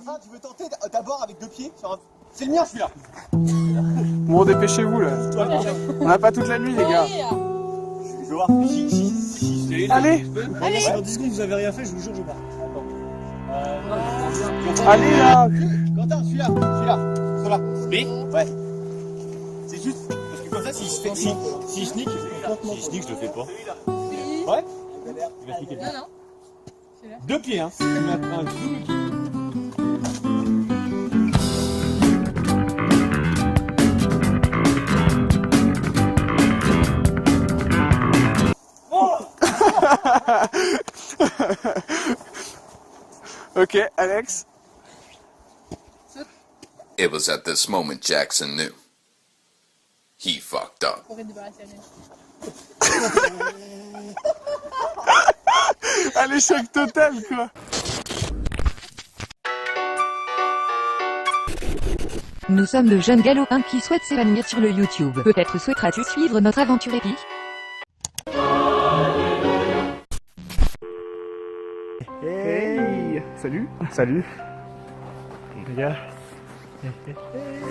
train, tu veux tenter d'abord avec 2 pieds sur un... C'est le mien celui-là. Bon, dépêchez-vous là. On n'a pas toute la nuit, les gars. Je vais voir si... Allez. Allez. Si dans 10 secondes vous avez rien fait, je vous jure, je pars. Allez là. Quentin, celui-là. Oui. Ouais. C'est juste parce que comme ça, si je sneak, je le fais pas. Ouais. Tu vas sneaker. Non. 2 pieds, hein. Un double pied. Ok, Alex. It was at this moment Jackson knew. He fucked up. Pour être débarrassé À l'échec total, quoi. Nous sommes de jeunes galopins qui souhaitent s'épanouir sur le YouTube. Peut-être souhaiteras-tu suivre notre aventure épique? Hey. Salut. Salut. Les gars.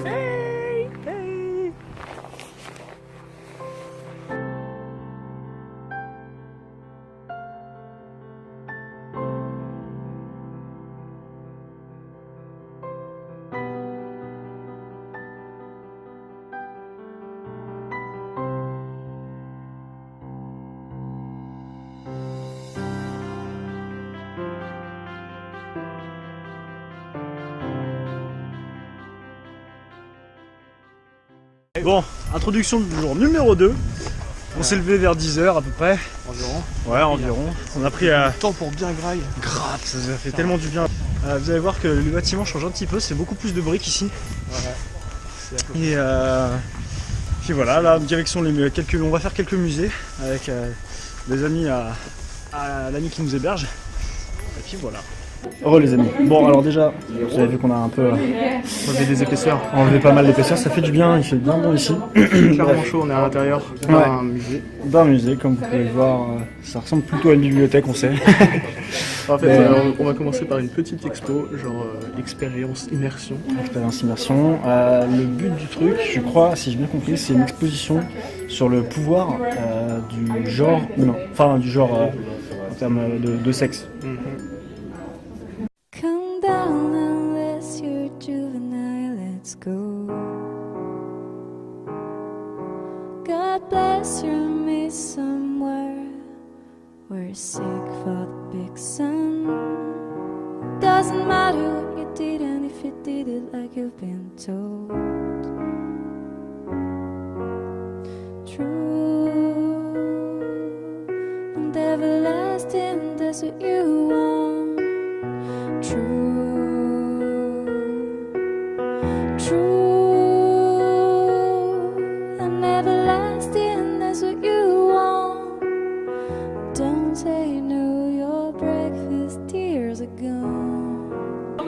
Hey. Hey. Bon, introduction du jour numéro 2. On s'est levé vers 10h à peu près. Environ. Ouais, environ. On a pris Temps pour bien graille. grave, ça nous a fait tellement du bien. Vous allez voir que le bâtiment change un petit peu, c'est beaucoup plus de briques ici. Ouais. Et puis voilà, là, direction on va faire quelques musées avec des amis à l'ami qui nous héberge. Et puis voilà. Heureux les amis. Bon alors déjà, vous avez vu qu'on a un peu Enlever des épaisseurs. enlevé pas mal d'épaisseur, ça fait du bien, il fait bien bon ici. Clairement chaud, on est à l'intérieur d'un musée. D'un musée, comme vous pouvez le voir, ça ressemble plutôt à une bibliothèque, on sait. En fait, Mais, on va commencer par une petite expo, genre expérience immersion. Expérience immersion. Le but du truc, je crois, si j'ai bien compris, c'est une exposition sur le pouvoir du genre humain. Enfin, du genre en termes de sexe. Come down unless you're juvenile, let's go. God bless you, me somewhere. We're sick for the big sun. Doesn't matter what you did, and if you did it like you've been told. True and everlasting, that's what you want. True and everlasting, that's what you want. Don't say no, your breakfast tears are gone.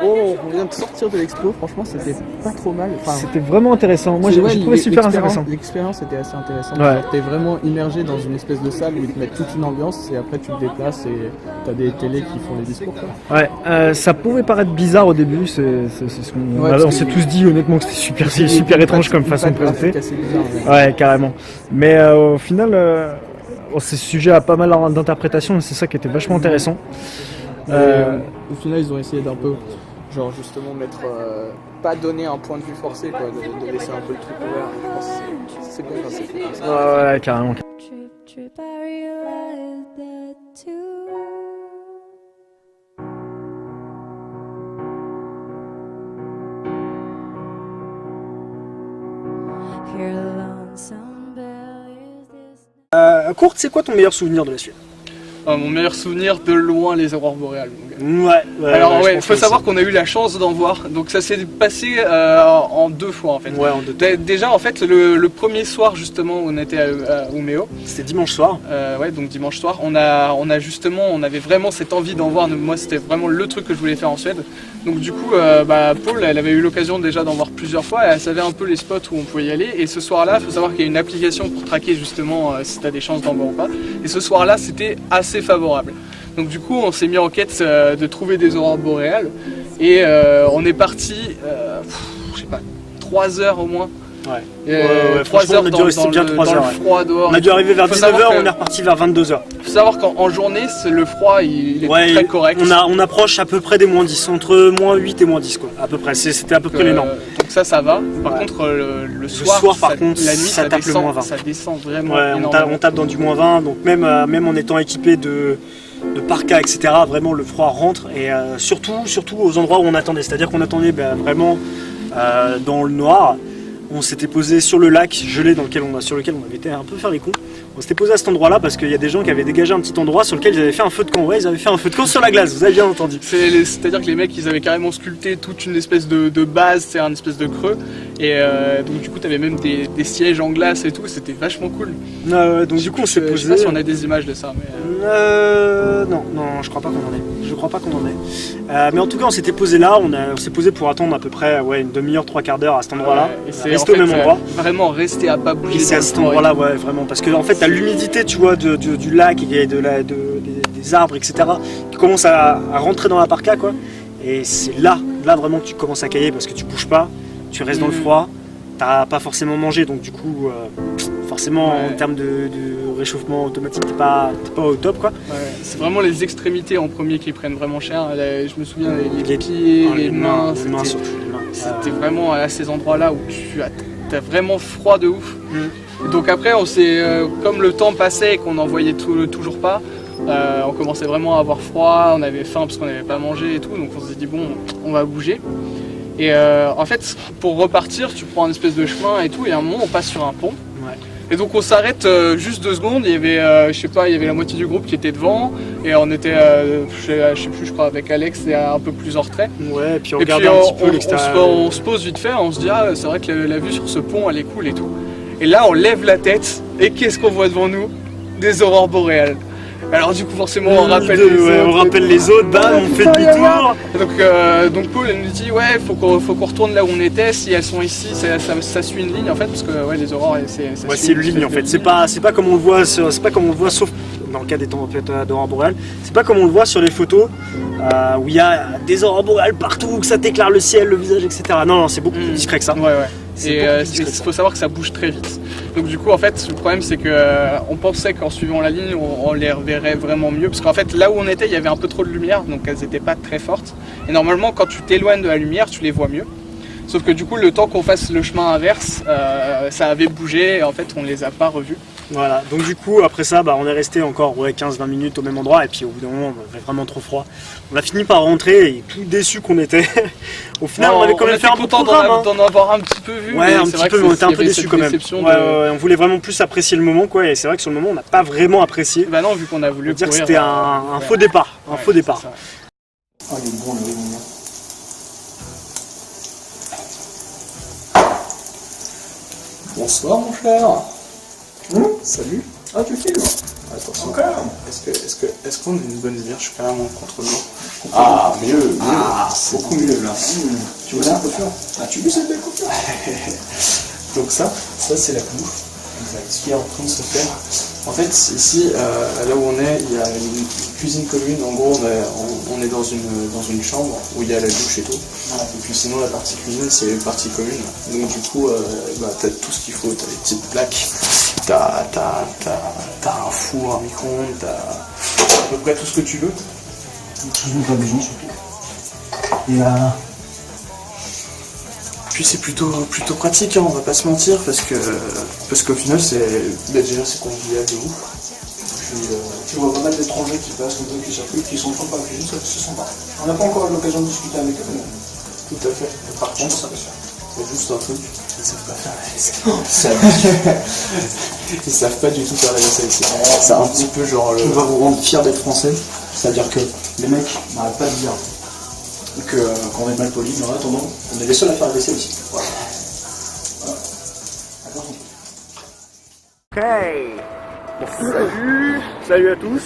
Oh, on vient de sortir de l'expo, franchement c'était pas trop mal. Enfin, C'était vraiment intéressant. Moi, j'ai trouvé super intéressant. L'expérience était assez intéressante. Ouais. T'es vraiment immergé dans une espèce de salle où ils te mettent toute une ambiance et après tu te déplaces et t'as des télés qui font les discours. Quoi. Ouais, ça pouvait paraître bizarre au début, c'est ce qu'on Ouais, parce on s'est que- tous dit honnêtement que c'était super étrange comme façon de présenter. C'est assez bizarre. Ouais, carrément. Mais au final, c'est sujet à pas mal d'interprétations et c'est ça qui était vachement intéressant. Au final, ils ont essayé d'un peu, genre justement mettre, pas donner un point de vue forcé, quoi, de laisser un peu le truc ouvert. Je pense que c'est bien quand c'est fait comme ça. Ouais, carrément. Trip, I realized that too. Hear the lonesome bell, is this... Kurt, c'est quoi ton meilleur souvenir de la suite? Mon meilleur souvenir de loin, les aurores boréales. Ouais. Alors ouais, il faut savoir qu'on a eu la chance d'en voir, donc ça s'est passé en 2 fois en fait. Ouais, en 2 temps. Déjà en fait le premier soir justement où on était à Umeå, C'était dimanche soir. ouais donc dimanche soir, on avait vraiment cette envie d'en voir. Moi c'était vraiment le truc que je voulais faire en Suède. Donc du coup Paul elle avait eu l'occasion déjà d'en voir plusieurs fois, elle savait un peu les spots où on pouvait y aller et ce soir là il faut savoir qu'il y a une application pour traquer justement si tu as des chances d'en voir ou pas et ce soir là c'était assez favorable. Donc du coup on s'est mis en quête de trouver des aurores boréales Et on est parti, je sais pas, 3 heures au moins. Ouais. 3 heures on a dû dans rester bien 3 heures. le froid dehors. On a dû arriver vers Faut 19h, savoir on est reparti vers 22h. Il faut savoir qu'en journée, le froid il est très correct. On approche à peu près des moins 10, entre moins 8 et moins 10 quoi, à peu près. C'était à peu près les normes. Donc ça va. Par contre, le soir, par contre, la nuit, ça tape le moins 20. Ça descend vraiment Ouais, énormément. on tape dans du moins 20, donc même en étant équipé de parkas, etc., vraiment le froid rentre, et surtout aux endroits où on attendait. C'est-à-dire qu'on attendait vraiment dans le noir. On s'était posé sur le lac gelé sur lequel on avait été un peu faire les cons. On s'était posé à cet endroit-là parce qu'il y a des gens qui avaient dégagé un petit endroit sur lequel ils avaient fait un feu de camp. Ouais, ils avaient fait un feu de camp sur la glace, vous avez bien entendu. C'est-à-dire que les mecs, ils avaient carrément sculpté toute une espèce de base, c'est un espèce de creux. Et donc du coup, t'avais même des sièges en glace et tout, c'était vachement cool. Donc du coup, on s'est posé... Je sais pas si on a des images de ça, mais... Non, je crois pas qu'on en ait. Mais en tout cas, on s'était posé là, on s'est posé pour attendre à peu près une demi-heure, 3/4 d'heure à cet endroit-là. Et c'est resté au même endroit. Vraiment rester à pas bouger. Et c'est à cet endroit-là, ouais, vraiment. Parce que en fait, t'as l'humidité, tu vois, du lac et des arbres, etc., qui commence à rentrer dans la parka, quoi. Et c'est là vraiment que tu commences à cailler parce que tu bouges pas, tu restes dans le froid, t'as pas forcément mangé, donc du coup, forcément, en termes de réchauffement automatique, t'es pas au top, quoi. Ouais, c'est vraiment les extrémités en premier qui prennent vraiment cher. Je me souviens, les pieds, les mains, c'était vraiment à ces endroits-là où tu as vraiment froid de ouf. Donc après, comme le temps passait et qu'on n'en voyait toujours pas, on commençait vraiment à avoir froid, on avait faim parce qu'on n'avait pas mangé et tout, donc on s'est dit bon, on va bouger. Et en fait, pour repartir, tu prends un espèce de chemin et tout, et à un moment on passe sur un pont. Ouais. Et donc on s'arrête juste 2 secondes, il y avait, je sais pas, il y avait la moitié du groupe qui était devant, et on était, je sais plus, je crois avec Alex, et un peu plus en retrait. Ouais, et puis on regardait un petit peu l'extérieur. On se pose vite fait, on se dit ah c'est vrai que la vue sur ce pont elle est cool et tout. Et là on lève la tête, et qu'est-ce qu'on voit devant nous? Des aurores boréales. Alors du coup forcément on rappelle les autres, bam, on fait demi-tour. Donc Paul elle nous dit ouais faut qu'on retourne là où on était, si elles sont ici ça suit une ligne en fait, parce que ouais les aurores c'est une ligne en fait, c'est pas comme on le voit sauf dans le cas des tempêtes d'aurore boréale, c'est pas comme on le voit sur les photos où il y a des aurores boréales partout, que ça t'éclaire le ciel, le visage, etc. Non, c'est beaucoup plus discret que ça. Ouais. Et il faut savoir que ça bouge très vite. Donc du coup en fait le problème c'est que on pensait qu'en suivant la ligne on les reverrait vraiment mieux, parce qu'en fait là où on était il y avait un peu trop de lumière, donc elles n'étaient pas très fortes. Et normalement quand tu t'éloignes de la lumière tu les vois mieux. Sauf que du coup le temps qu'on fasse le chemin inverse, ça avait bougé et en fait on les a pas revus. Voilà, donc du coup après ça on est resté encore 15-20 minutes au même endroit, et puis au bout d'un moment on avait vraiment trop froid. On a fini par rentrer et tout déçu qu'on était. Au final on avait quand même fait un peu content d'en avoir un petit peu vu. Ouais, un petit peu, mais on était un peu déçus quand même. On voulait vraiment plus apprécier le moment, quoi, et c'est vrai que sur le moment on n'a pas vraiment apprécié. Bah non, vu qu'on a voulu dire que c'était un faux départ, faux départ. Oh, il est bon le réunion. Bonsoir mon cher. Salut. Ah tu filmes. Attention. Est-ce qu'on a une bonne lumière? Je suis carrément contre l'eau. Ah mieux. C'est beaucoup mieux là. Tu vois cette coiffure? Ah tu vois cette belle coiffure? Donc ça c'est la bouffe. Ce qui est en train de se faire. En fait ici là où on est, il y a une cuisine commune. En gros on est dans une chambre où il y a la douche et tout. Et puis sinon la partie cuisine c'est une partie commune. Donc du coup t'as tout ce qu'il faut, t'as des petites plaques, t'as un four, un micro-ondes, t'as à peu près tout ce que tu veux. Pas besoin surtout. Et là. Puis c'est plutôt pratique, hein, on va pas se mentir, parce qu'au final déjà c'est convivial de ouf. Puis tu vois pas mal d'étrangers qui passent comme ça, qui circulent, qui sont sympas, qui se sympa. On n'a pas encore eu l'occasion de discuter avec eux. Tout à fait. Par contre, c'est juste un truc, ils savent pas faire la vaisselle. Ils savent pas du tout faire la vaisselle ici. C'est un petit peu genre On va vous rendre fiers d'être français, c'est-à-dire que les mecs n'arrêtent pas de dire qu'on est mal poli, mais en attendant, on est les seuls à faire la vaisselle ici. Voilà. Ok. Salut à tous.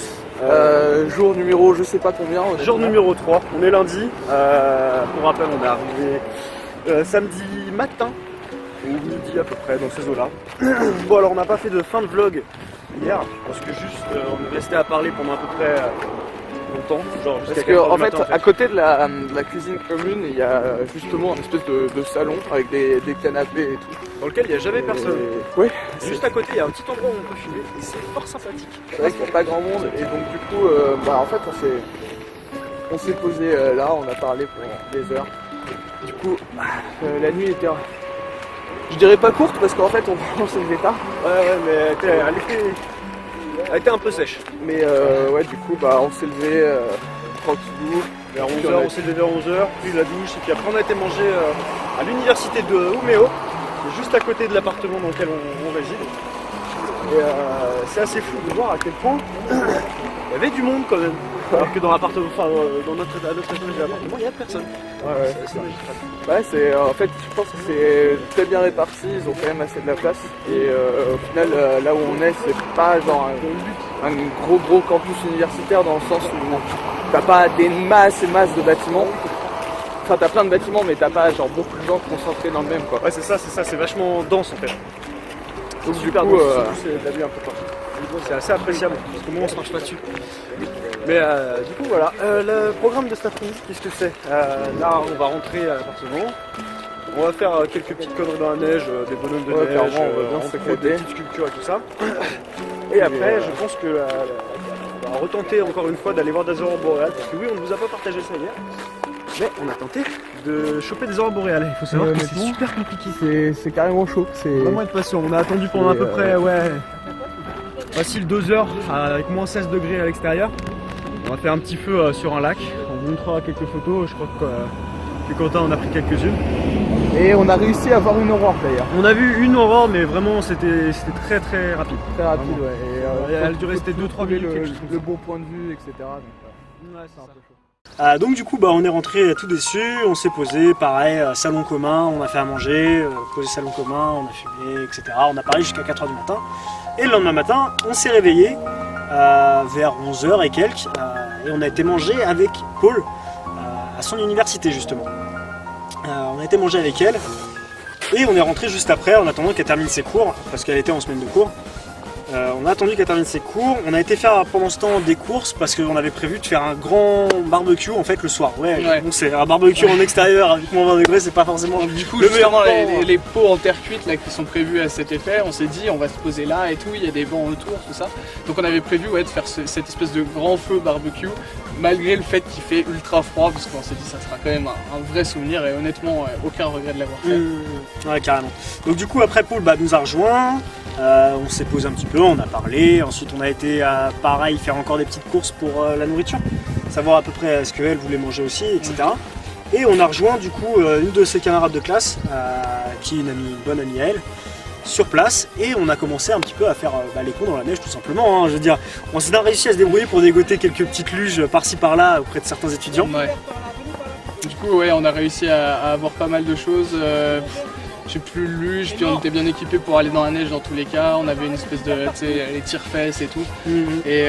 Jour numéro je sais pas combien. Jour numéro 3, on est lundi. Pour rappel, on est arrivé samedi matin, ou midi à peu près, dans ces eaux-là. Bon, alors on n'a pas fait de fin de vlog hier, parce que juste on est resté à parler pendant à peu près longtemps, genre jusqu'à Parce 4 heures que en du fait, matin, à côté de la cuisine commune, il y a justement un espèce de salon avec des canapés et tout. dans lequel il n'y a jamais personne. Ouais, Juste à côté, il y a un petit endroit où on peut fumer et c'est fort sympathique. c'est vrai qu'il n'y a pas grand monde et donc du coup, en fait, on s'est posé là, on a parlé pendant des heures. Du coup, la nuit était, je dirais pas courte parce qu'en fait, on s'est levé tard. Ouais, mais elle était un peu sèche. Mais ouais, du coup, on s'est levé tranquillou. Vers 11h, on s'est levé vers 11h, puis la douche, et puis après on a été manger à l'université de Umeå, qui est juste à côté de l'appartement dans lequel on réside. Et c'est assez fou de voir à quel point il y avait du monde quand même. Alors que dans l'appartement, enfin dans notre étage d'appartement, il n'y a personne. Ouais. C'est assez magique. Ouais, en fait, je pense que c'est très bien réparti, ils ont quand même assez de la place. Et au final, là où on est, c'est pas genre un gros campus universitaire dans le sens où t'as pas des masses et masses de bâtiments. Enfin, t'as plein de bâtiments, mais t'as pas genre beaucoup de gens concentrés dans le même, quoi. Ouais, c'est ça, c'est vachement dense en fait. Donc Super du coup, dense, surtout, c'est de la vue un peu partout. C'est assez appréciable, parce que moi on se marche pas dessus. Mais du coup voilà, le programme de cet après-midi, qu'est-ce que c'est? Là on va rentrer à l'appartement, on va faire quelques petites conneries dans la neige, des bonhommes de neige, clairement, on va bien entre se autres, s'éclater. des petites sculptures et tout ça. Et après je pense que on va retenter encore une fois d'aller voir des aurores boréales, parce que oui on ne vous a pas partagé ça hier, mais on a tenté de choper des aurores boréales. Il faut savoir que c'est super compliqué. c'est carrément chaud. C'est Vraiment être patient, on a attendu pendant à peu près facile 2 heures avec moins 16 degrés à l'extérieur. On va faire un petit feu sur un lac, on vous montrera quelques photos, je crois que Quentin en a pris quelques-unes. Et on a réussi à voir une aurore d'ailleurs. On a vu une aurore mais vraiment c'était très très rapide. Très rapide, Vraiment. ouais. Et, Elle a dû rester 2-3 minutes. le bon point de vue, etc. Donc, Ouais, c'est un peu chaud. Donc du coup on est rentré tout déçu, on s'est posé, pareil, salon commun, on a fait à manger, posé salon commun, on a fumé, etc. On a parlé jusqu'à 4h du matin. Et le lendemain matin, on s'est réveillé vers 11h et quelques, et on a été manger avec Paul à son université justement. On a été manger avec elle, et on est rentré juste après en attendant qu'elle termine ses cours, parce qu'elle était en semaine de cours. On a attendu qu'elle termine ses cours, on a été faire pendant ce temps des courses parce qu'on avait prévu de faire un grand barbecue en fait le soir. Ouais. Bon, c'est un barbecue en extérieur avec moins 20 degrés, c'est pas forcément Donc, du coup, le meilleur justement, temps. les pots en terre cuite là, qui sont prévus à cet effet, on s'est dit on va se poser là et tout, il y a des bancs autour, tout ça. Donc on avait prévu de faire cette espèce de grand feu barbecue, malgré le fait qu'il fait ultra froid, parce qu'on s'est dit ça sera quand même un vrai souvenir et honnêtement aucun regret de l'avoir fait. Ouais, carrément. Donc du coup après Paul nous a rejoint, on s'est posé un petit peu, on a parlé, ensuite on a été pareil faire encore des petites courses pour la nourriture, savoir à peu près ce qu'elle voulait manger aussi, etc. Et on a rejoint du coup une de ses camarades de classe, qui est une bonne amie à elle, sur place, et on a commencé un petit peu à faire les cons dans la neige tout simplement, hein. Je veux dire, on s'est réussi à se débrouiller pour dégoter quelques petites luges par-ci par-là auprès de certains étudiants. Ouais. Du coup, ouais, on a réussi à avoir pas mal de choses. J'ai plus luge, puis on était bien équipés pour aller dans la neige dans tous les cas. On avait une espèce de, les tire-fesses et tout. Et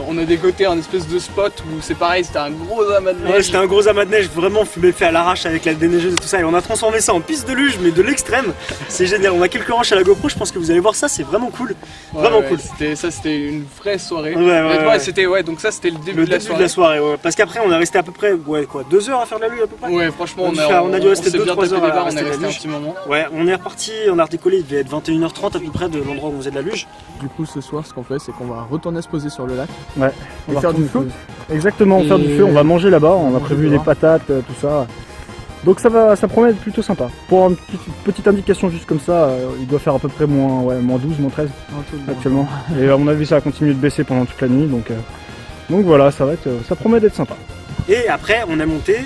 on a dégoté un espèce de spot où c'est pareil, c'était un gros amas de neige. Ouais, c'était un gros amas de neige vraiment fait à l'arrache avec la déneigeuse et tout ça. Et on a transformé ça en piste de luge, mais de l'extrême. C'est génial. On a quelques ranches à la GoPro, je pense que vous allez voir ça, c'est vraiment cool. Vraiment cool. C'était une vraie soirée. Donc ça c'était le début de la soirée. Ouais. Parce qu'après on est resté à peu près 2 heures à faire de la luge à peu près. Ouais, franchement on a dû rester 2-3 heures à on rester est de la resté un luge. petit moment. Ouais, on est reparti, on a redécollé, il devait être 21h30 à peu près de l'endroit où on faisait de la luge. Du coup, ce soir, ce qu'on fait, c'est qu'on va retourner se poser sur le lac. Ouais, et faire du feu. Exactement, faire du feu, on va manger là-bas, on a prévu des patates, tout ça. Donc ça promet d'être plutôt sympa. Pour une petite indication juste comme ça, il doit faire à peu près moins 12, moins 13 actuellement. Et à mon avis ça va continuer de baisser pendant toute la nuit, donc voilà, ça promet d'être sympa. Et après on est monté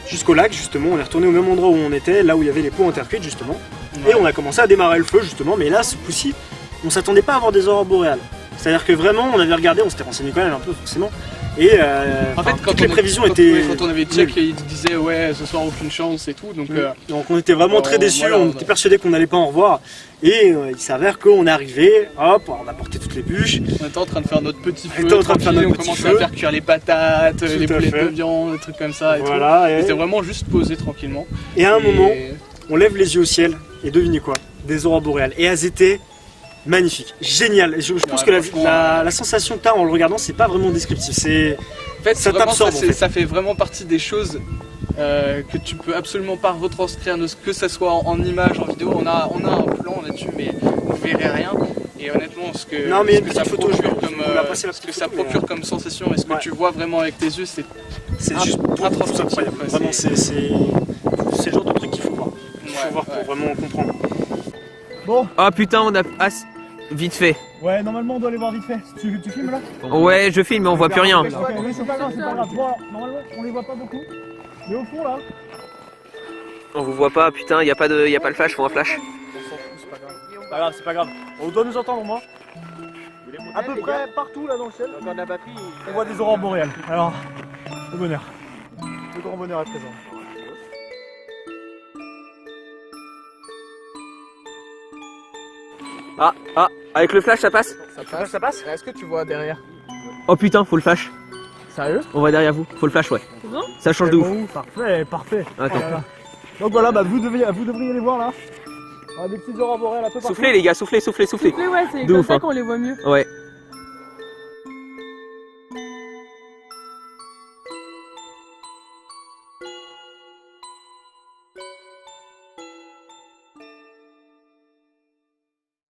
jusqu'au lac justement, on est retourné au même endroit où on était, là où il y avait les pots en terre cuite justement. Ouais. Et on a commencé à démarrer le feu justement, mais là ce coup-ci, on s'attendait pas à avoir des aurores boréales. C'est-à-dire que vraiment on avait regardé, on s'était renseigné quand même un peu forcément. Et en fait, toutes les prévisions étaient. Quand on avait check, il disait ouais, ce soir aucune chance et tout. Donc on était vraiment très déçus, voilà, on était persuadés qu'on n'allait pas en revoir. Et il s'avère qu'on est arrivé, hop, on a porté toutes les bûches. On était en train de faire notre petit feu. On commençait à faire cuire les patates, les boulettes de viande, des trucs comme ça. Et voilà. Tout. Et c'était vraiment juste posé tranquillement. Et à un moment, on lève les yeux au ciel et devinez quoi? Des aurores boréales. Et elles étaient magnifique, génial. Et je pense que la sensation que tu as en le regardant, c'est pas vraiment descriptif. En fait, ça vraiment, t'absorbe. ça fait vraiment partie des choses que tu peux absolument pas retranscrire, que ça soit en image, en vidéo. On a un plan là-dessus, mais vous verrez rien. Et honnêtement, ce que ça procure comme sensation et ce que tu vois vraiment avec tes yeux, c'est juste incroyable. Vraiment, c'est le genre de truc qu'il faut voir. Il faut voir pour vraiment comprendre. Bon. Ah putain, on a. Ah, vite fait. Ouais, normalement on doit aller voir vite fait. Tu filmes là? Ouais, je filme, mais on voit plus rien. Ok, mais c'est pas grave, c'est pas grave. Bon, normalement on les voit pas beaucoup. Mais au fond là. On vous voit pas, putain, y a pas le flash, faut un flash. C'est pas grave, c'est pas grave. On doit nous entendre au moins. À peu près partout là dans le ciel. Encore de la batterie. On voit des aurores boréales. Alors, le bonheur. Le grand bonheur à présent. Ah, avec le flash ça passe? Ça passe? Est-ce que tu vois derrière? Oh putain, faut le flash. Sérieux? On voit derrière vous, faut le flash, ouais. Ça change de ouf. Parfait, parfait. Attends. Oh là là. Donc voilà, bah, vous devriez les voir là. Ah, des petites aurores boréales un peu partout. Soufflez les gars, soufflez. Soufflez, ouais, c'est comme ça qu'on les voit mieux. Ouais.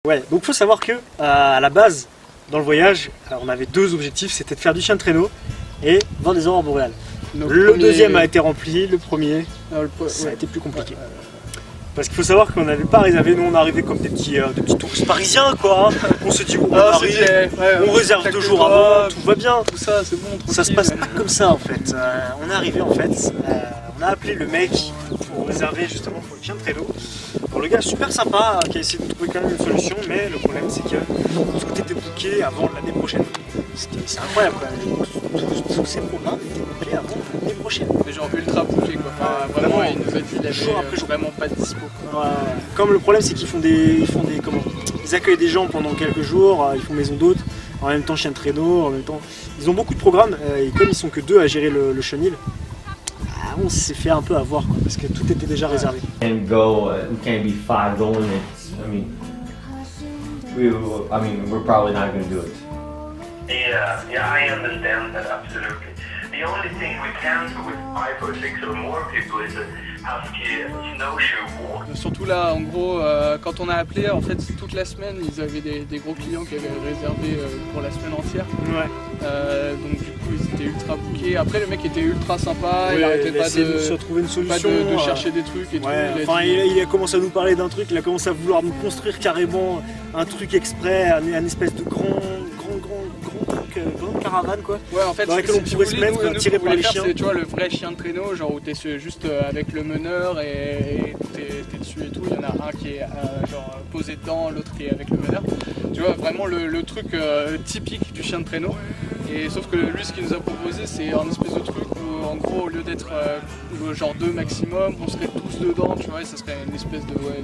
Ouais, donc faut savoir que à la base, dans le voyage, on avait deux objectifs, c'était de faire du chien de traîneau et voir des aurores boréales. Le deuxième a été rempli, le premier, ça a été plus compliqué. Parce qu'il faut savoir qu'on n'avait pas réservé, nous on arrivait comme des petits touristes parisiens quoi. On se dit on arrive, on réserve 2 jours avant, tout va bien. Tout ça, c'est bon. Ça se passe pas comme ça en fait. On est arrivé en fait, on a appelé le mec pour réserver justement pour le chien de traîneau. Bon, le gars super sympa qui a essayé de trouver quand même une solution, mais le problème c'est que tout était booké avant l'année prochaine. C'est incroyable quoi. Tous ces programmes étaient bookés avant l'année prochaine. Mais genre ultra booké quoi. Enfin, vraiment, il nous a dit qu'il avait vraiment pas de dispo. Comme le problème c'est qu'ils font des ils accueillent des gens pendant quelques jours, ils font maison d'hôtes, en même temps chien de traîneau, en même temps ils ont beaucoup de programmes et comme ils sont que 2 à gérer le chenil, on s'est fait un peu avoir quoi, parce que tout était déjà réservé. And go, we can't be 5 going. We're probably not going to do it. Yeah, I understand that absolutely. The only thing we can do with 5 or 6 or more people is a husky snowshoe walk. Surtout là, en gros, quand on a appelé, en fait, toute la semaine, ils avaient des gros clients qui avaient réservé pour la semaine entière. Ouais. Donc du coup, ils étaient ultra bookés. Après, le mec était ultra sympa, ouais, il arrêtait pas de trouver une solution, pas de chercher des trucs et ouais, tout. Enfin, il a commencé à nous parler d'un truc, il a commencé à vouloir nous construire carrément un truc exprès, un espèce de grande caravane quoi. Ouais, en fait, dans laquelle on pourrait se mettre tiré par les chiens. C'est, tu vois, le vrai chien de traîneau, genre où t'es juste avec le meneur et t'es dessus et tout. Il y en a un qui est genre posé dedans, l'autre qui est avec le meneur. Tu vois, vraiment le truc typique du chien de traîneau. Et sauf que lui, ce qu'il nous a proposé, c'est un espèce de truc où, en gros, au lieu d'être genre 2 maximum, on serait tous dedans, tu vois, et ça serait une espèce de ouais,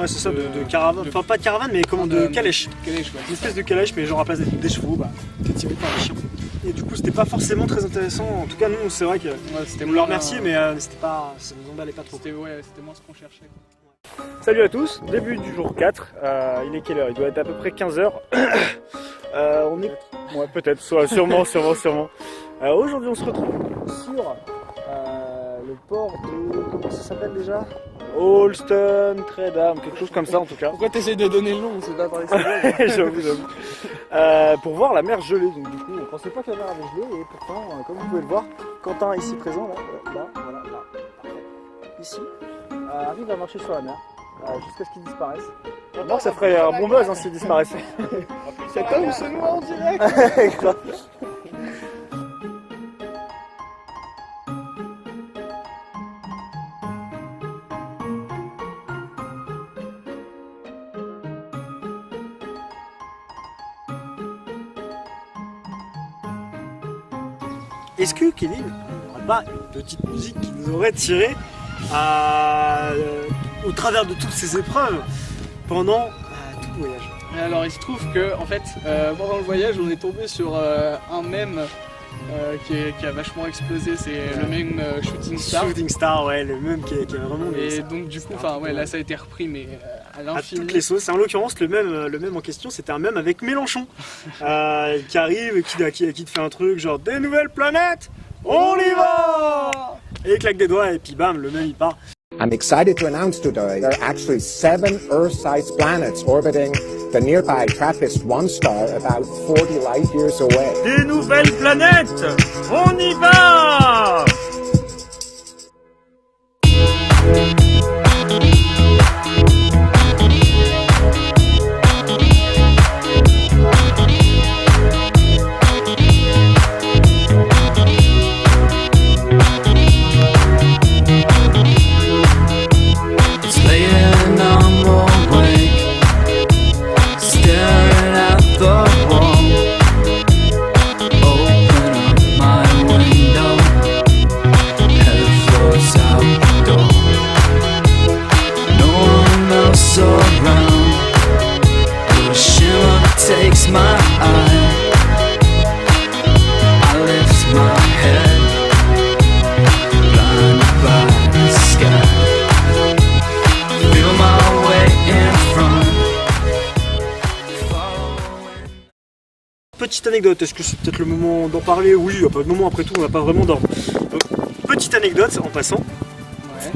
c'est ça, de caravane. Enfin, pas de caravane, mais comment, de calèche. Calèche, ouais. Une espèce de calèche, mais genre à place des chevaux, bah, t'es tiré par les chiens. Et du coup, c'était pas forcément très intéressant. En tout cas, nous, c'est vrai que on le remercier, mais c'était pas, ça nous emballait pas trop. C'était moins ce qu'on cherchait. Salut à tous, début du jour 4. Il est quelle heure? Il doit être à peu près 15h. On est. Ouais, peut-être, sûrement. Aujourd'hui, on se retrouve sur le port de. Comment ça s'appelle déjà? Holston, Tredam, quelque chose comme ça en tout cas. Pourquoi t'essayes de donner le nom? On sait pas parler ça. J'avoue. Pour voir la mer gelée. Donc, du coup, on pensait pas que la mer avait gelé et pourtant, comme vous pouvez le voir, Quentin ici présent, là, ici, arrive à marcher sur la mer. Jusqu'à ce qu'il disparaisse. Moi, ça ferait un bon buzz s'il disparaissait. Cet homme se noie en direct. Est-ce que Kevin n'aurait pas une petite musique qui nous aurait tiré au travers de toutes ces épreuves pendant tout le voyage? Et alors il se trouve que en fait pendant le voyage on est tombé sur un mème qui a vachement explosé, c'est le mème Shooting Star. Shooting Star, ouais, le mème qui a vraiment. Et donc du coup, enfin ouais, là ça a été repris mais à toutes les sauces. En l'occurrence, le même en question, c'était un mème avec Mélenchon qui arrive et qui te fait un truc genre des nouvelles planètes, on y va. Et il claque des doigts et puis bam, le mème il part. I'm excited to announce today there are actually 7 Earth-sized planets orbiting the nearby TRAPPIST-1 star about 40 light years away. Des nouvelles planètes, on y va. Petite anecdote, est-ce que c'est peut-être le moment d'en parler? Oui, il n'y a pas de moment, après tout, on n'a pas vraiment d'ordre. Petite anecdote en passant.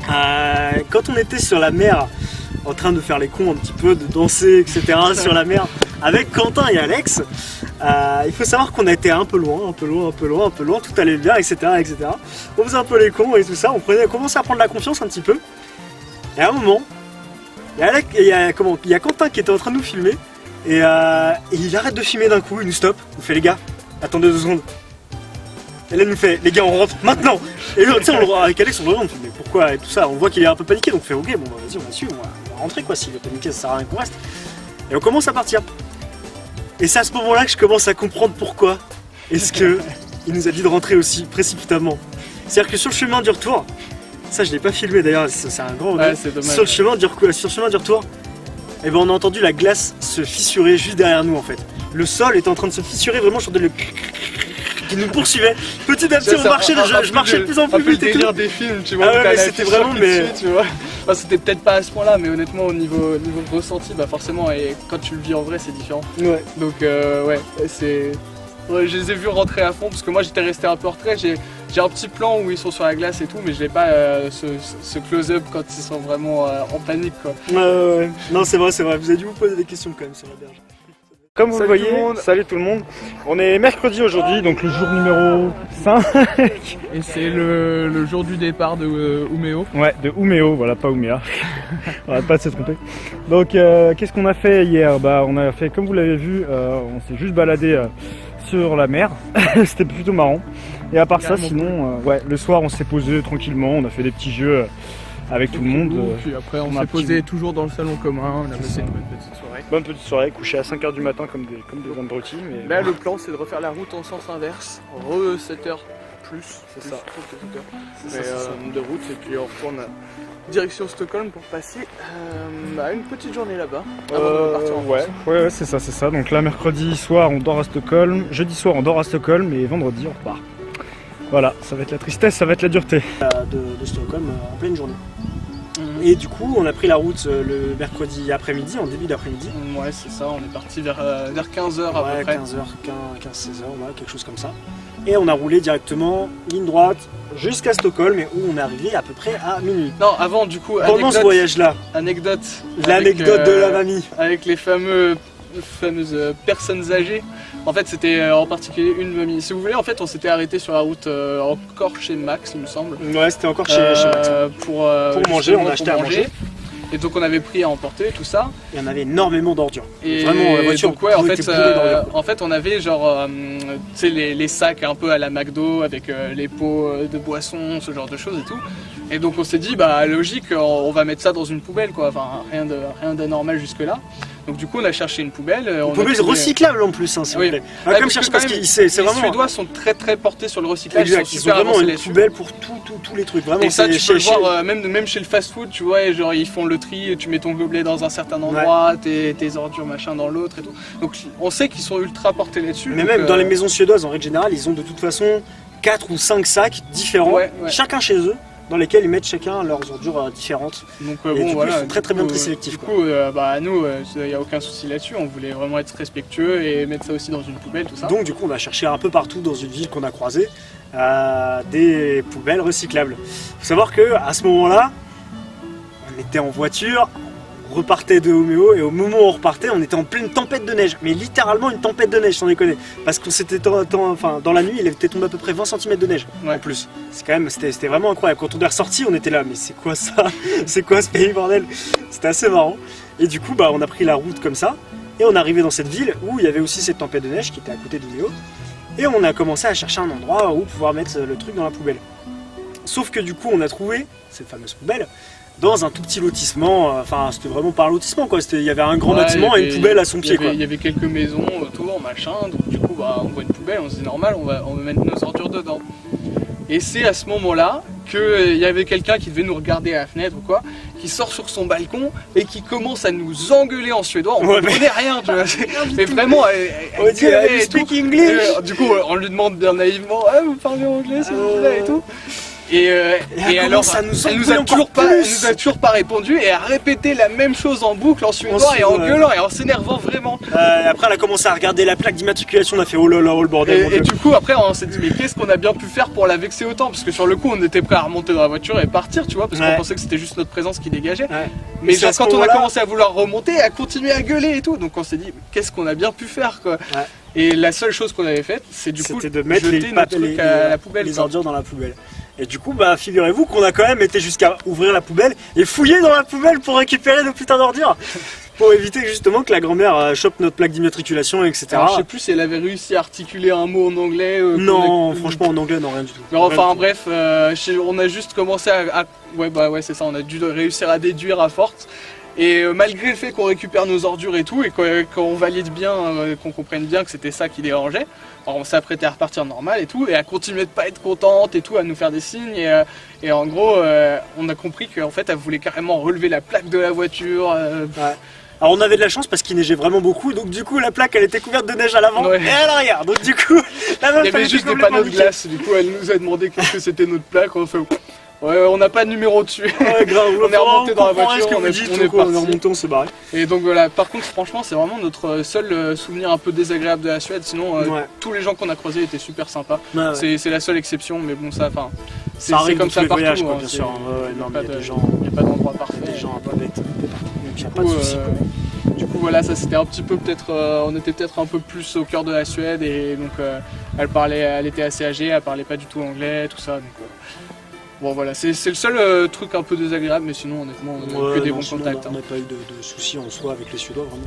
Ouais. Quand on était sur la mer, en train de faire les cons un petit peu, de danser, etc. sur la mer, avec Quentin et Alex, il faut savoir qu'on a été un peu loin, tout allait bien, etc. On faisait un peu les cons et tout ça, on commençait à prendre la confiance un petit peu. Et à un moment, il y a Quentin qui était en train de nous filmer. Et il arrête de filmer d'un coup, il nous stoppe, il nous fait les gars, attendez 2 secondes. Et là il nous fait les gars on rentre maintenant. Et tu sais avec Alex on le rentre, mais pourquoi et tout ça, on voit qu'il est un peu paniqué donc on fait ok bon bah vas-y on va suivre, on va rentrer quoi, s'il est paniqué ça sert à rien qu'on reste. Et on commence à partir. Et c'est à ce moment là que je commence à comprendre pourquoi est-ce que il nous a dit de rentrer aussi précipitamment. C'est-à-dire que sur le chemin du retour, ça je l'ai pas filmé d'ailleurs, c'est un grand ouais, c'est dommage, sur le chemin du retour, et ben on a entendu la glace se fissurer juste derrière nous en fait. Le sol était en train de se fissurer vraiment, je entendais le qui nous poursuivait. Petit à petit on marchait, je marchais de plus en plus vite et tout. Un peu le délire des films, tu vois. Ah ouais, mais c'était vraiment tu vois. Enfin, c'était peut-être pas à ce point là, mais honnêtement au niveau ressenti, bah forcément, et quand tu le vis en vrai c'est différent. Ouais. Donc ouais, c'est... Ouais, je les ai vus rentrer à fond parce que moi j'étais resté un peu en retrait. J'ai un petit plan où ils sont sur la glace et tout, mais je n'ai pas ce close-up quand ils sont vraiment en panique quoi. Ouais. Non c'est vrai, vous avez dû vous poser des questions quand même sur la berge. Comme vous le voyez, salut tout le monde. On est mercredi aujourd'hui, donc le jour numéro 5. Et c'est le jour du départ de Ouméo. Ouais, de Ouméo, voilà, pas Ouméa. On va pas se tromper. Donc qu'est-ce qu'on a fait hier? Bah on a fait, comme vous l'avez vu, on s'est juste baladé sur la mer. C'était plutôt marrant. Et à part ça, sinon, ouais, le soir on s'est posé tranquillement, on a fait des petits jeux avec tout le monde. Puis après on s'est posé toujours dans le salon commun, on a passé une bonne petite soirée. Bonne petite soirée, couché à 5h du matin comme des abrutis. Mais là le plan c'est de refaire la route en sens inverse, 7h plus, c'est ça, de route, et puis on retourne direction Stockholm pour passer une petite journée là-bas avant de partir en France. Ouais, c'est ça. Donc là mercredi soir on dort à Stockholm, jeudi soir on dort à Stockholm et vendredi on repart. Voilà, ça va être la tristesse, ça va être la dureté. De Stockholm en pleine journée. Et du coup, on a pris la route le mercredi après-midi, en début d'après-midi. Ouais, c'est ça, on est parti vers 15h à peu près. 15-16h, voilà, quelque chose comme ça. Et on a roulé directement, ligne droite, jusqu'à Stockholm, et où on est arrivé à peu près à minuit. Non, avant du coup, pendant ce voyage-là. L'anecdote de la mamie. Avec les fameuses personnes âgées. En fait, c'était en particulier une mamie. Si vous voulez, en fait, on s'était arrêté sur la route encore chez Max, il me semble. Ouais, c'était encore chez Max. Pour manger, on achetait à manger. Et donc on avait pris à emporter tout ça. Et on avait énormément d'ordures. Et vraiment, la voiture donc, ouais, en fait, on avait genre, tu sais, les sacs un peu à la McDo avec les pots de boissons, ce genre de choses et tout. Et donc on s'est dit, bah logique, on va mettre ça dans une poubelle quoi. Enfin, rien d'anormal jusque là. Donc du coup on a cherché une poubelle. Une poubelle recyclable en plus, hein, s'il vous plaît. Comme cherche parce que c'est vraiment. Les Suédois sont très portés sur le recyclage. Exact, ils ont vraiment une poubelle pour tous les trucs. Vraiment. Et ça tu peux le voir même chez le fast-food, tu vois, genre ils font le tri, tu mets ton gobelet dans un certain endroit, tes ordures machin dans l'autre et tout. Donc on sait qu'ils sont ultra portés là-dessus. Mais même dans les maisons suédoises en règle générale, ils ont de toute façon 4 ou 5 sacs différents, chacun chez eux, dans lesquels ils mettent chacun leurs ordures différentes. Donc et bon, du coup, voilà, ils sont très très bien très sélectifs. Du coup, bah, nous, il n'y a aucun souci là-dessus. On voulait vraiment être respectueux et mettre ça aussi dans une poubelle, tout ça. Donc du coup, on a cherché un peu partout dans une ville qu'on a croisée des poubelles recyclables. Il faut savoir qu'à ce moment-là, on était en voiture, on repartait de Homéo et au moment où on repartait, on était en pleine tempête de neige. Mais littéralement une tempête de neige, sans déconner. Parce qu'on s'était dans la nuit, il était tombé à peu près 20 cm de neige en plus. C'est quand même, c'était vraiment incroyable. Quand on est ressorti, on était là, mais c'est quoi ça? C'est quoi ce pays, bordel? C'était assez marrant. Et du coup, bah, on a pris la route comme ça. Et on est arrivé dans cette ville où il y avait aussi cette tempête de neige qui était à côté d'Homéo. Et on a commencé à chercher un endroit où pouvoir mettre le truc dans la poubelle. Sauf que du coup, on a trouvé cette fameuse poubelle dans un tout petit lotissement. Enfin, c'était vraiment pas un lotissement, quoi. Il y avait un grand bâtiment et une poubelle à son pied, quoi. Il y avait quelques maisons autour, machin. Donc du coup, bah, on voit une poubelle, on se dit normal, on va mettre nos ordures dedans. Et c'est à ce moment-là qu'il y avait quelqu'un qui devait nous regarder à la fenêtre ou quoi, qui sort sur son balcon et qui commence à nous engueuler en suédois. On ne comprenait rien, tu vois. Mais vraiment, elle gueulait et tout. Du coup, on lui demande bien naïvement, ah, vous parlez anglais s'il vous plaît et tout. Et alors, elle nous a toujours pas répondu et a répété la même chose en boucle en suédois et en gueulant et en s'énervant vraiment. Après, elle a commencé à regarder la plaque d'immatriculation, on a fait oh là là, oh le bordel. Et du coup, après, on s'est dit, mais qu'est-ce qu'on a bien pu faire pour la vexer autant? Parce que sur le coup, on était prêt à remonter dans la voiture et partir, tu vois, parce qu'on pensait que c'était juste notre présence qui dégageait. Mais genre, quand on a commencé à vouloir remonter, elle a continué à gueuler et tout. Donc on s'est dit, qu'est-ce qu'on a bien pu faire, quoi. Et la seule chose qu'on avait faite, c'est du coup de mettre jeter notre truc à la poubelle, les ordures dans la poubelle. Et du coup, bah, figurez-vous qu'on a quand même été jusqu'à ouvrir la poubelle et fouiller dans la poubelle pour récupérer nos putains d'ordures. Pour éviter justement que la grand-mère chope notre plaque d'immatriculation, etc. Alors, je sais plus si elle avait réussi à articuler un mot en anglais. Non, franchement en anglais, non, rien du tout. Mais enfin bref, on a juste commencé ouais c'est ça, on a dû réussir à déduire à force. Et malgré le fait qu'on récupère nos ordures et tout, et qu'on valide bien, qu'on comprenne bien que c'était ça qui dérangeait, alors on s'est apprêté à repartir normal et tout, et à continuer de pas être contente et tout, à nous faire des signes, et en gros, on a compris qu'en fait, elle voulait carrément relever la plaque de la voiture. Alors on avait de la chance parce qu'il neigeait vraiment beaucoup, donc du coup la plaque elle était couverte de neige à l'avant et à l'arrière, donc du coup la meuf, il y avait juste des panneaux de glace, du coup elle nous a demandé qu'est-ce que c'était notre plaque, on a fait ouais, on n'a pas de numéro dessus. Ouais, grave, on est remonté dans la voiture, on est remonté, on s'est barré. Et donc voilà, par contre franchement c'est vraiment notre seul souvenir un peu désagréable de la Suède, sinon tous les gens qu'on a croisés étaient super sympas. C'est la seule exception, mais bon ça, enfin, c'est comme ça partout. Voyages, quoi, bien sûr. Il n'y a pas d'endroit parfait. Des gens un peu bêtes, donc il n'y a pas de soucis. Du coup voilà, ça c'était un petit peu peut-être, on était peut-être un peu plus au cœur de la Suède et donc elle était assez âgée, elle parlait pas du tout anglais, tout ça. Donc, bon voilà, c'est le seul truc un peu désagréable, mais sinon honnêtement on a que des bons contacts. On n'a pas eu de soucis en soi avec les Suédois, vraiment.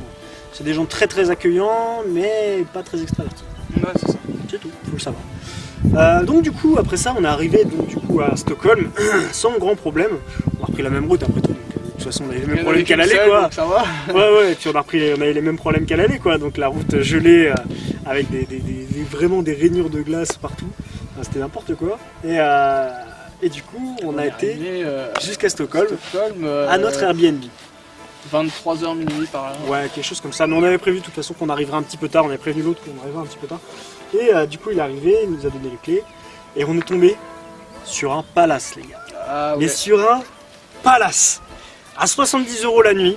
C'est des gens très très accueillants, mais pas très extravertis. Ouais, c'est ça. C'est tout, faut le savoir. Donc du coup, après ça, on est arrivé à Stockholm sans grand problème. On a repris la même route après tout. De toute façon, on avait les mêmes problèmes qu'à l'aller, quoi. Ça va. Ouais, et puis on avait les mêmes problèmes qu'à l'aller, quoi. Donc la route gelée avec vraiment des rainures de glace partout. Enfin, c'était n'importe quoi. Et du coup, on a été jusqu'à Stockholm, à notre Airbnb. 23h minuit par là. Ouais, quelque chose comme ça. Mais on avait prévu de toute façon qu'on arriverait un petit peu tard. On avait prévenu l'autre qu'on arriverait un petit peu tard. Et du coup, il est arrivé, il nous a donné les clés. Et on est tombé sur un palace, les gars. Ah, ouais. Mais sur un palace à 70 € la nuit.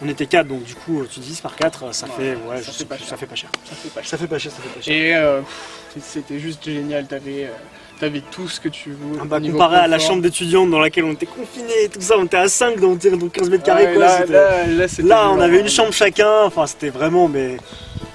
On était 4, donc du coup, tu divises par 4, ça fait pas cher. Ça fait pas cher. Et c'était juste génial. T'avais tout ce que tu veux. Comparé à la chambre d'étudiante dans laquelle on était confinés et tout ça, on était à 5 dans 15 mètres carrés. Là, on avait une chambre chacun, enfin c'était vraiment, mais...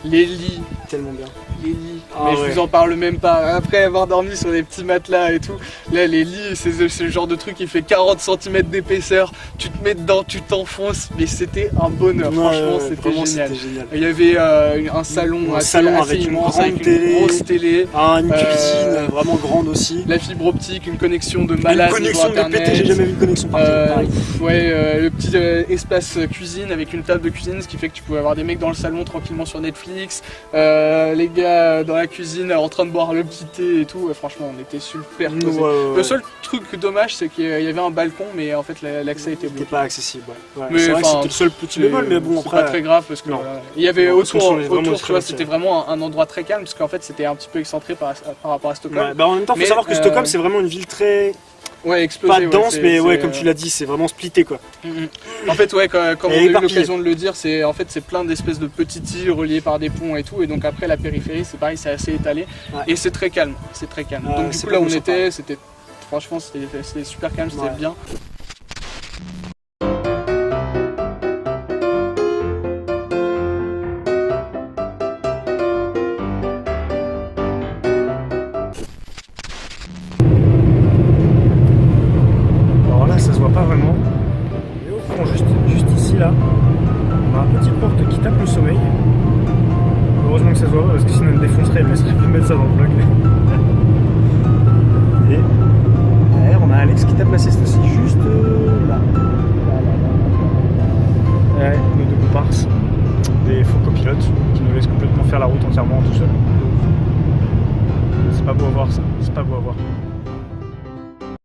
Les lits. Tellement bien. Les lits. Mais je vous en parle même pas. Après avoir dormi sur des petits matelas et tout, là les lits, c'est le genre de truc qui fait 40 cm d'épaisseur. Tu te mets dedans, tu t'enfonces, mais c'était un bonheur. Franchement, c'était génial. Il y avait un salon avec une immense, grande télé, une grosse télé, une cuisine vraiment grande aussi. La fibre optique, une connexion de malade. Une connexion de pété, j'ai jamais vu une connexion partout. Le petit espace cuisine avec une table de cuisine, ce qui fait que tu pouvais avoir des mecs dans le salon tranquillement sur Netflix, les gars dans la cuisine en train de boire le petit thé et tout. Franchement, on était super posés. Le seul truc dommage, c'est qu'il y avait un balcon, mais en fait l'accès était bloqué. Pas accessible. Mais c'est vrai que c'était le seul petit bémol, mais bon après. C'est pas très grave parce que il y avait autour, tu vois, c'était vraiment un endroit très calme parce qu'en fait c'était un petit peu excentré par rapport à Stockholm. En même temps, il faut savoir que Stockholm c'est vraiment une ville très Ouais, explosé. Pas dense, ouais, mais ouais, comme tu l'as dit, c'est vraiment splitté quoi. En fait, ouais, comme on a eu éparpillé. l'occasion de le dire, c'est plein d'espèces de petites îles reliées par des ponts et tout, et donc après la périphérie, c'est pareil, c'est assez étalé, et c'est très calme, c'est très calme. Donc du c'est coup là où pas on nous, était, franchement, c'était super calme, c'était bien. Alors là, ça se voit pas vraiment. Mais au fond, juste ici, là, on a un petit porte qui tape le sommeil. Heureusement que ça se voit pas, parce que sinon elle me défoncerait, elle me laisserait plus mettre ça dans le vlog. Et derrière, on a Alex qui tape la sieste aussi, juste là. Ouais, nos deux comparses, des faux copilotes qui nous laissent complètement faire la route entièrement tout seul. C'est pas beau à voir ça, c'est pas beau à voir.